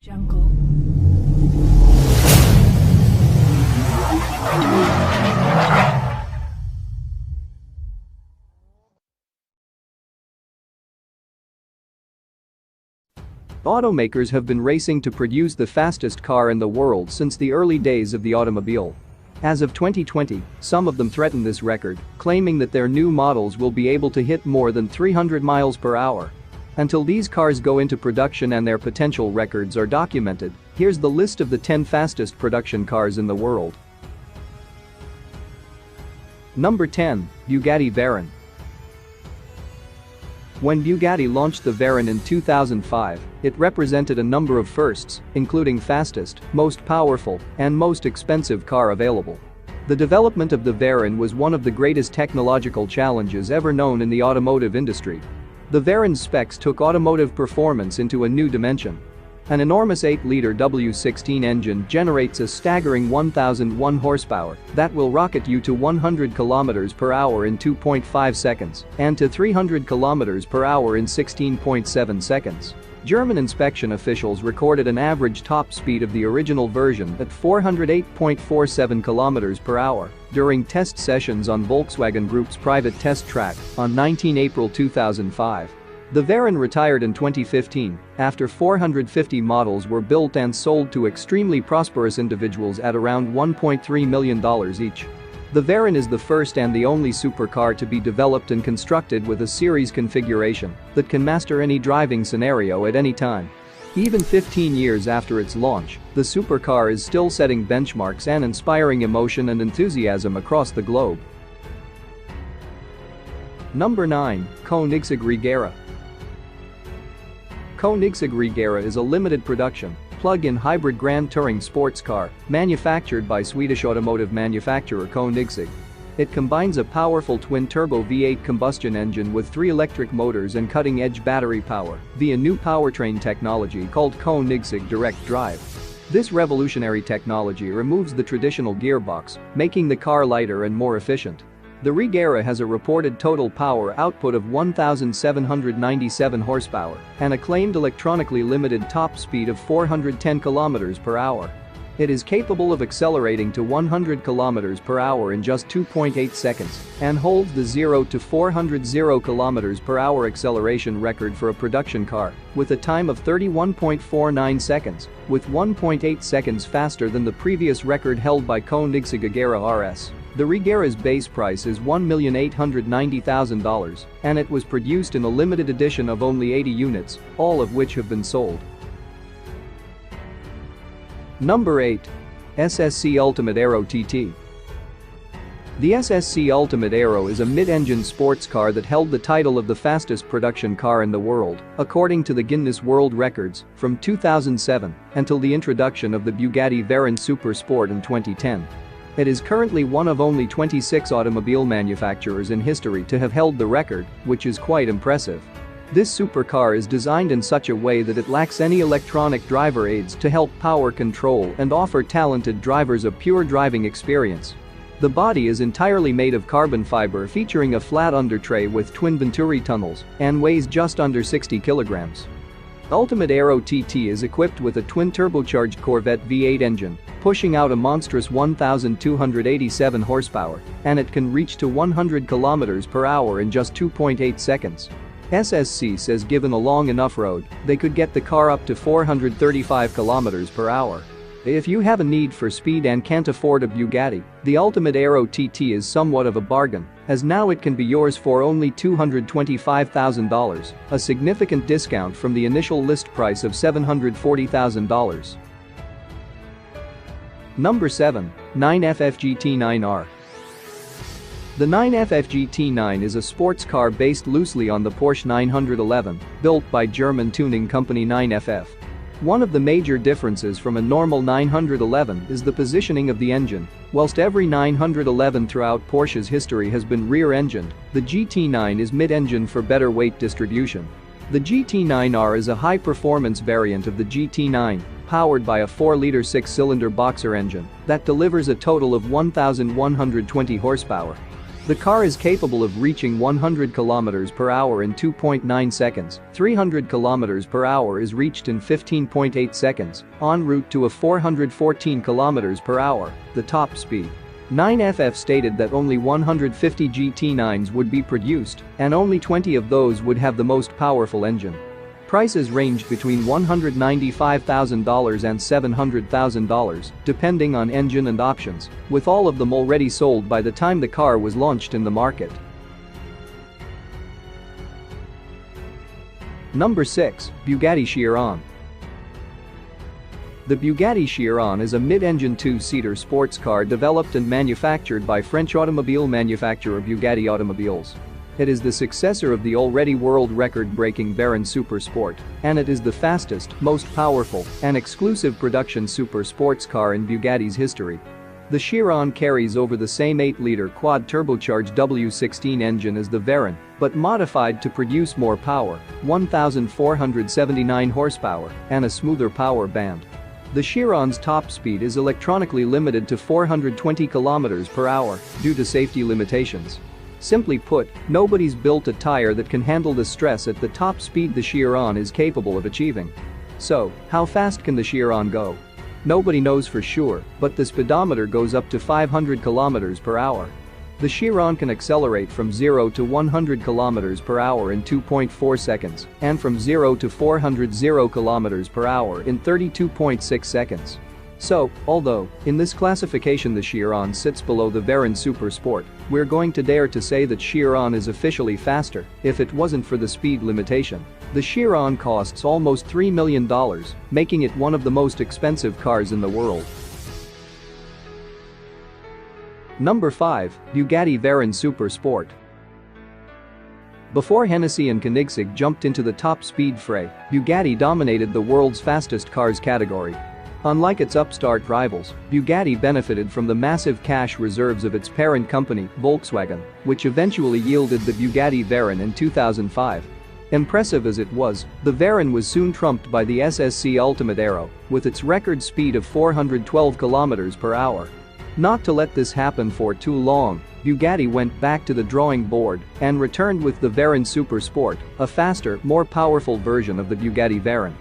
Jungle. Automakers have been racing to produce the fastest car in the world since the early days of the automobile. As of 2020, some of them threaten this record, claiming that their new models will be able to hit more than 300 miles per hour. Until these cars go into production and their potential records are documented, here's the list of the 10 fastest production cars in the world. Number 10, Bugatti Veyron. When Bugatti launched the Veyron in 2005, it represented a number of firsts, including fastest, most powerful, and most expensive car available. The development of the Veyron was one of the greatest technological challenges ever known in the automotive industry. The Veyron's specs took automotive performance into a new dimension. An enormous 8-liter W16 engine generates a staggering 1,001 horsepower that will rocket you to 100 kilometers per hour in 2.5 seconds and to 300 kilometers per hour in 16.7 seconds. German inspection officials recorded an average top speed of the original version at 408.47 kilometers per hour during test sessions on Volkswagen Group's private test track on 19 April 2005. The Veyron retired in 2015 after 450 models were built and sold to extremely prosperous individuals at around $1.3 million each. The Veyron is the first and the only supercar to be developed and constructed with a series configuration that can master any driving scenario at any time. Even 15 years after its launch, the supercar is still setting benchmarks and inspiring emotion and enthusiasm across the globe. Number 9, Koenigsegg Regera. Koenigsegg Regera is a limited production, plug-in hybrid Grand Touring sports car manufactured by Swedish automotive manufacturer Koenigsegg. It combines a powerful twin-turbo V8 combustion engine with 3 electric motors and cutting-edge battery power via new powertrain technology called Koenigsegg Direct Drive. This revolutionary technology removes the traditional gearbox, making the car lighter and more efficient. The Regera has a reported total power output of 1,797 horsepower and a claimed electronically limited top speed of 410 km per hour. It is capable of accelerating to 100 km per hour in just 2.8 seconds and holds the 0 to 400 km per hour acceleration record for a production car with a time of 31.49 seconds, with 1.8 seconds faster than the previous record held by Koenigsegg Agera RS. The Regera's base price is $1,890,000 and it was produced in a limited edition of only 80 units, all of which have been sold. Number 8. SSC Ultimate Aero TT. The SSC Ultimate Aero is a mid-engine sports car that held the title of the fastest production car in the world, according to the Guinness World Records, from 2007 until the introduction of the Bugatti Veyron Super Sport in 2010. It is currently one of only 26 automobile manufacturers in history to have held the record, which is quite impressive. This supercar is designed in such a way that it lacks any electronic driver aids to help power control and offer talented drivers a pure driving experience. The body is entirely made of carbon fiber featuring a flat undertray with twin Venturi tunnels and weighs just under 60 kilograms. Ultimate Aero TT is equipped with a twin-turbocharged Corvette V8 engine, pushing out a monstrous 1,287 horsepower, and it can reach to 100 km per hour in just 2.8 seconds. SSC says given a long enough road, they could get the car up to 435 km per hour. If you have a need for speed and can't afford a Bugatti, the Ultimate Aero TT is somewhat of a bargain, as now it can be yours for only $225,000, a significant discount from the initial list price of $740,000. Number 7, 9FF GT9R. The 9FF GT9 is a sports car based loosely on the Porsche 911, built by German tuning company 9FF. One of the major differences from a normal 911 is the positioning of the engine. Whilst every 911 throughout Porsche's history has been rear-engined, the GT9 is mid-engine for better weight distribution. The GT9R is a high-performance variant of the GT9, powered by a 4-liter 6-cylinder boxer engine that delivers a total of 1,120 horsepower. The car is capable of reaching 100 km per hour in 2.9 seconds, 300 km per hour is reached in 15.8 seconds, en route to a 414 km per hour, the top speed. 9FF stated that only 150 GT9s would be produced, and only 20 of those would have the most powerful engine. Prices ranged between $195,000 and $700,000, depending on engine and options, with all of them already sold by the time the car was launched in the market. Number 6. Bugatti Chiron. The Bugatti Chiron is a mid-engine two-seater sports car developed and manufactured by French automobile manufacturer Bugatti Automobiles. It is the successor of the already world record-breaking Veyron Super Sport, and it is the fastest, most powerful, and exclusive production super sports car in Bugatti's history. The Chiron carries over the same 8-liter quad-turbocharged W16 engine as the Veyron, but modified to produce more power, 1,479 horsepower, and a smoother power band. The Chiron's top speed is electronically limited to 420 km per hour due to safety limitations. Simply put, nobody's built a tire that can handle the stress at the top speed the Chiron is capable of achieving. So, how fast can the Chiron go? Nobody knows for sure, but the speedometer goes up to 500 km per hour. The Chiron can accelerate from 0 to 100 km per hour in 2.4 seconds and from 0 to 400 km per hour in 32.6 seconds. So, although, in this classification the Chiron sits below the Veyron Super Sport, we're going to dare to say that Chiron is officially faster if it wasn't for the speed limitation. The Chiron costs almost $3 million, making it one of the most expensive cars in the world. Number 5. Bugatti Veyron Super Sport. Before Hennessy and Koenigsegg jumped into the top speed fray, Bugatti dominated the world's fastest cars category. Unlike its upstart rivals, Bugatti benefited from the massive cash reserves of its parent company, Volkswagen, which eventually yielded the Bugatti Veyron in 2005. Impressive as it was, the Veyron was soon trumped by the SSC Ultimate Aero, with its record speed of 412 km per hour. Not to let this happen for too long, Bugatti went back to the drawing board and returned with the Veyron Super Sport, a faster, more powerful version of the Bugatti Veyron.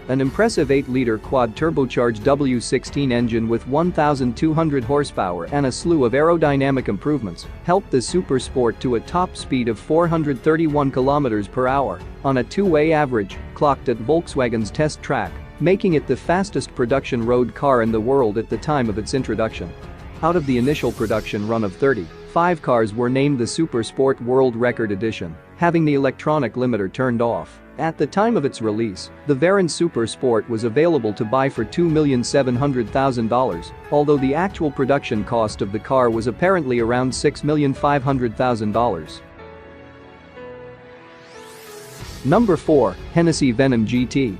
An impressive 8-liter quad-turbocharged W16 engine with 1,200 horsepower and a slew of aerodynamic improvements helped the Super Sport to a top speed of 431 km per hour on a two-way average, clocked at Volkswagen's test track, making it the fastest production road car in the world at the time of its introduction. Out of the initial production run of 30, 5 cars were named the Super Sport World Record Edition, having the electronic limiter turned off. At the time of its release, the Veyron Super Sport was available to buy for $2,700,000, although the actual production cost of the car was apparently around $6,500,000. Number 4. Hennessy Venom GT.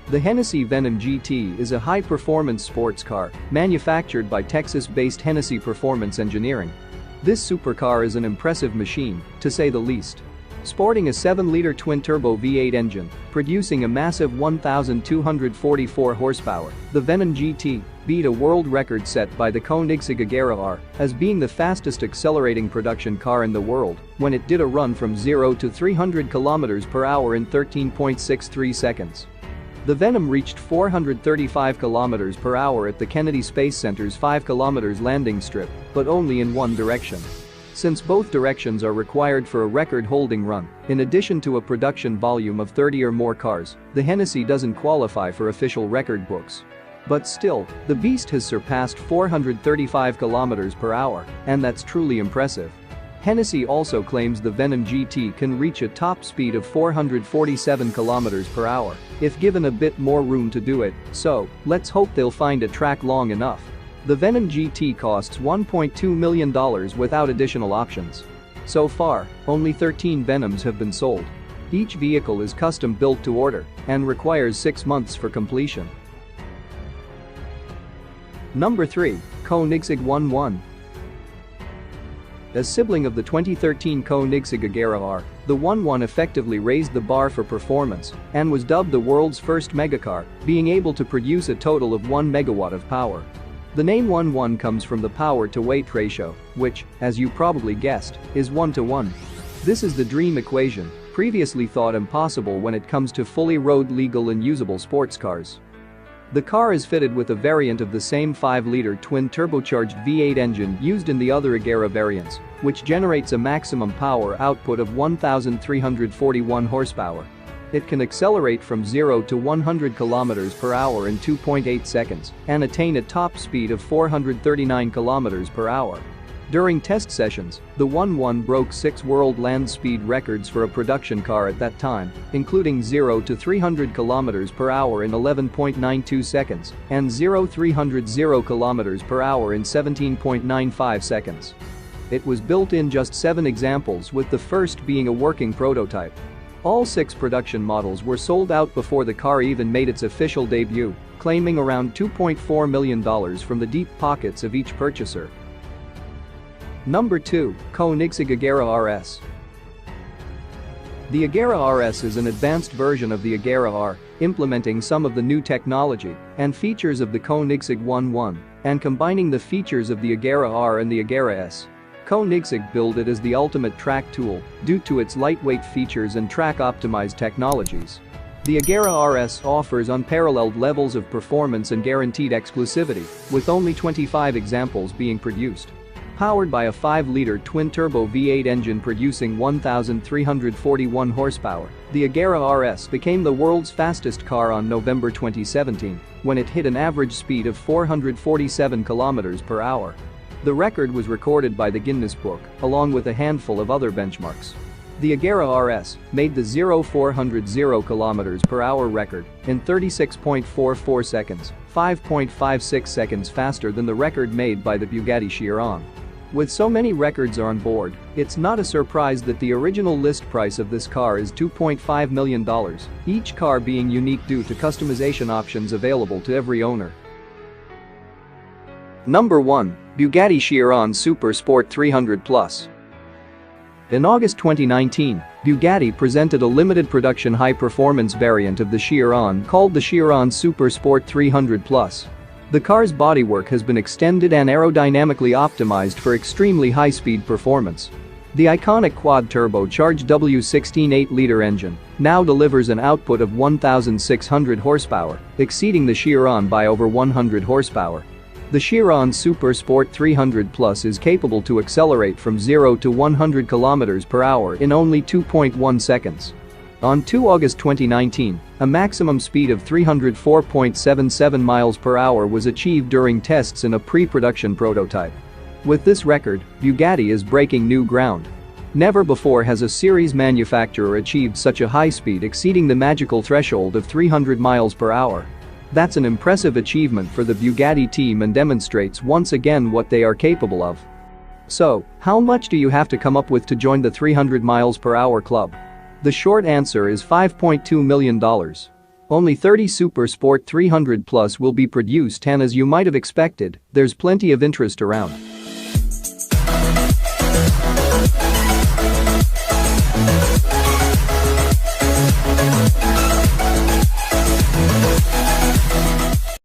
The Hennessy Venom GT is a high-performance sports car manufactured by Texas-based Hennessy Performance Engineering. This supercar is an impressive machine, to say the least. Sporting a 7-liter twin-turbo V8 engine, producing a massive 1,244 horsepower, the Venom GT beat a world record set by the Koenigsegg Agera R as being the fastest accelerating production car in the world when it did a run from 0 to 300 km per hour in 13.63 seconds. The Venom reached 435 km per hour at the Kennedy Space Center's 5 km landing strip, but only in one direction. Since both directions are required for a record-holding run, in addition to a production volume of 30 or more cars, the Hennessy doesn't qualify for official record books. But still, the beast has surpassed 435 km per hour, and that's truly impressive. Hennessy also claims the Venom GT can reach a top speed of 447 km per hour if given a bit more room to do it, so let's hope they'll find a track long enough. The Venom GT costs $1.2 million without additional options. So far, only 13 Venoms have been sold. Each vehicle is custom built to order and requires 6 months for completion. Number 3. Koenigsegg 11. A sibling of the 2013 Koenigsegg Agera R, the 11 effectively raised the bar for performance and was dubbed the world's first megacar, being able to produce a total of 1 megawatt of power. The name 1-1 comes from the power-to-weight ratio, which, as you probably guessed, is 1-to-1. This is the dream equation, previously thought impossible when it comes to fully road-legal and usable sports cars. The car is fitted with a variant of the same 5-liter twin-turbocharged V8 engine used in the other Agera variants, which generates a maximum power output of 1,341 horsepower. It can accelerate from 0 to 100 km per hour in 2.8 seconds and attain a top speed of 439 km per hour. During test sessions, the 1-1 broke 6 world land speed records for a production car at that time, including 0 to 300 km per hour in 11.92 seconds and 0-300 km per hour in 17.95 seconds. It was built in just 7 examples, with the first being a working prototype. All 6 production models were sold out before the car even made its official debut, claiming around $2.4 million from the deep pockets of each purchaser. Number 2. Koenigsegg Agera RS. The Agera RS is an advanced version of the Agera R, implementing some of the new technology and features of the Koenigsegg 1-1 and combining the features of the Agera R and the Agera S. Koenigsegg billed it as the ultimate track tool due to its lightweight features and track-optimized technologies. The Agera RS offers unparalleled levels of performance and guaranteed exclusivity, with only 25 examples being produced. Powered by a 5-liter twin-turbo V8 engine producing 1,341 horsepower, the Agera RS became the world's fastest car on November 2017, when it hit an average speed of 447 km per hour. The record was recorded by the Guinness Book, along with a handful of other benchmarks. The Agera RS made the 0-400 km per hour record in 36.44 seconds, 5.56 seconds faster than the record made by the Bugatti Chiron. With so many records on board, it's not a surprise that the original list price of this car is $2.5 million, each car being unique due to customization options available to every owner. Number 1. Bugatti Chiron Super Sport 300 Plus. In August 2019, Bugatti presented a limited production high-performance variant of the Chiron called the Chiron Super Sport 300 Plus. The car's bodywork has been extended and aerodynamically optimized for extremely high-speed performance. The iconic quad-turbocharged W16 8-liter engine now delivers an output of 1,600 horsepower, exceeding the Chiron by over 100 horsepower. The Chiron Super Sport 300 Plus is capable to accelerate from 0 to 100 km per hour in only 2.1 seconds. On 2 August 2019, a maximum speed of 304.77 miles per hour was achieved during tests in a pre-production prototype. With this record, Bugatti is breaking new ground. Never before has a series manufacturer achieved such a high speed exceeding the magical threshold of 300 miles per hour. That's an impressive achievement for the Bugatti team and demonstrates once again what they are capable of. So, how much do you have to come up with to join the 300 miles per hour club? The short answer is $5.2 million. Only 30 Super Sport 300 Plus will be produced, and as you might have expected, there's plenty of interest around.